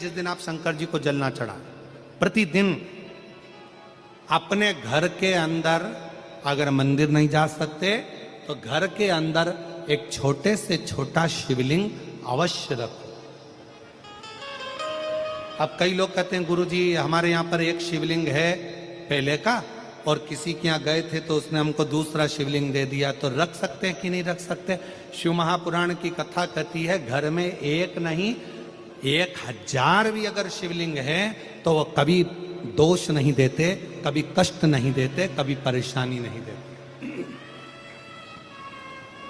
जिस दिन आप शंकर जी को जल ना चढ़ा, प्रतिदिन अपने घर के अंदर, अगर मंदिर नहीं जा सकते तो घर के अंदर एक छोटे से छोटा शिवलिंग अवश्य रखो। अब कई लोग कहते हैं गुरुजी हमारे यहाँ पर एक शिवलिंग है पहले का और किसी के यहाँ गए थे तो उसने हमको दूसरा शिवलिंग दे दिया, तो रख सकते हैं कि नहीं रख सकते? शिव महापुराण की कथा कहती है घर में एक नहीं 1000 भी अगर शिवलिंग है तो वो कभी दोष नहीं देते, कभी कष्ट नहीं देते, कभी परेशानी नहीं देते।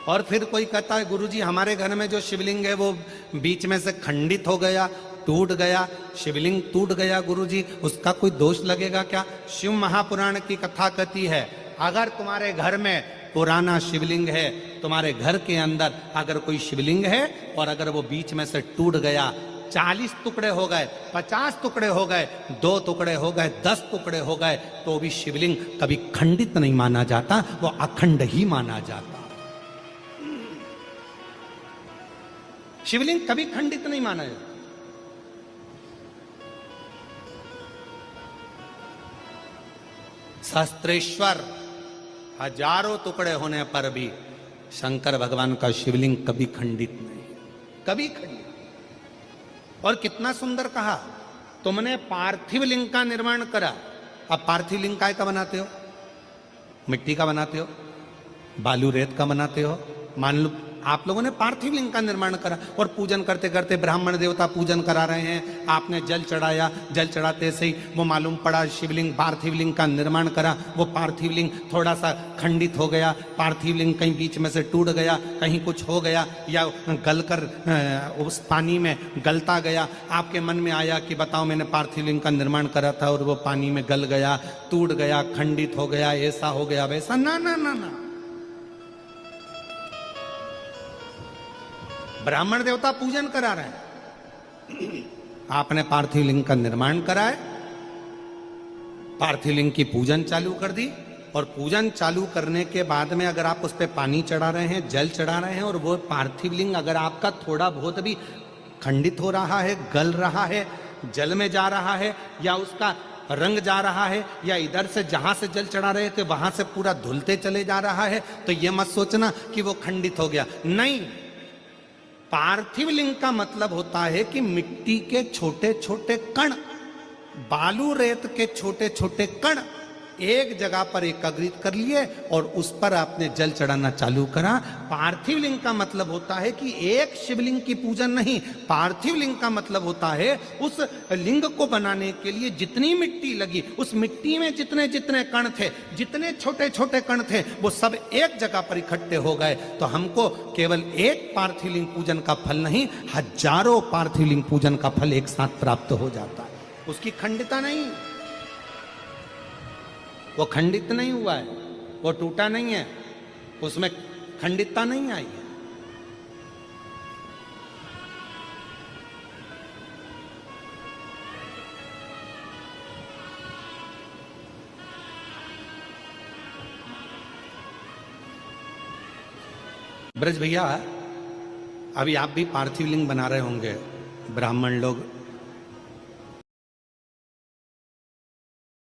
और फिर कोई कहता है गुरुजी हमारे घर में जो शिवलिंग है वो बीच में से खंडित हो गया, टूट गया, शिवलिंग टूट गया गुरुजी, उसका कोई दोष लगेगा क्या? शिव महापुराण की कथा कहती है अगर तुम्हारे घर में पुराना शिवलिंग है, तुम्हारे घर के अंदर अगर कोई शिवलिंग है और अगर वो बीच में से टूट गया, 40 टुकड़े हो गए, 50 टुकड़े हो गए, 2 टुकड़े हो गए, 10 टुकड़े हो गए, तो भी शिवलिंग कभी खंडित नहीं माना जाता, वो अखंड ही माना जाता। शिवलिंग कभी खंडित नहीं माना जाता। सहस्त्रेश्वर हजारों टुकड़े होने पर भी शंकर भगवान का शिवलिंग कभी खंडित नहीं, कभी खंडित। और कितना सुंदर कहा, तुमने पार्थिव लिंग का निर्माण करा। अब पार्थिव लिंग काय का बनाते हो? मिट्टी का बनाते हो, बालू रेत का बनाते हो। मान लो आप लोगों ने पार्थिव लिंग का निर्माण करा और पूजन करते करते ब्राह्मण देवता पूजन करा रहे हैं, आपने जल चढ़ाया, जल चढ़ाते से ही वो मालूम पड़ा शिवलिंग, पार्थिव लिंग का निर्माण करा, वो पार्थिव लिंग थोड़ा सा खंडित हो गया, पार्थिव लिंग कहीं बीच में से टूट गया, कहीं कुछ हो गया या गलकर उस पानी में गलता गया। आपके मन में आया कि बताओ मैंने पार्थिव लिंग का निर्माण करा था और वो पानी में गल गया, टूट गया, खंडित हो गया, ऐसा हो गया वैसा, ना ना ना ना। ब्राह्मण देवता पूजन करा रहे हैं, आपने पार्थिव लिंग का निर्माण कराए, पार्थिव लिंग की पूजन चालू कर दी और पूजन चालू करने के बाद में अगर आप उस पर पानी चढ़ा रहे हैं, जल चढ़ा रहे हैं और वो पार्थिव लिंग अगर आपका थोड़ा बहुत भी खंडित हो रहा है, गल रहा है, जल में जा रहा है या उसका रंग जा रहा है या इधर से जहां से जल चढ़ा रहे थे वहां से पूरा धुलते चले जा रहा है, तो ये मत सोचना कि वो खंडित हो गया। नहीं, पार्थिव लिंग का मतलब होता है कि मिट्टी के छोटे छोटे कण, बालू रेत के छोटे छोटे कण एक जगह पर एकत्रित कर लिए और उस पर आपने जल चढ़ाना चालू करा। पार्थिव लिंग का मतलब होता है कि एक शिवलिंग की पूजन नहीं, पार्थिव लिंग का मतलब होता है उस लिंग को बनाने के लिए जितनी मिट्टी लगी, उस मिट्टी में जितने जितने कण थे, जितने छोटे छोटे कण थे, वो सब एक जगह पर इकट्ठे हो गए। तो हमको केवल एक पार्थिव लिंग पूजन का फल नहीं, हजारों पार्थिव लिंग पूजन का फल एक साथ प्राप्त हो जाता है। उसकी खंडिता नहीं, वो खंडित नहीं हुआ है, वो टूटा नहीं है, उसमें खंडितता नहीं आई है। ब्रज भैया, अभी आप भी पार्थिव लिंग बना रहे होंगे, ब्राह्मण लोग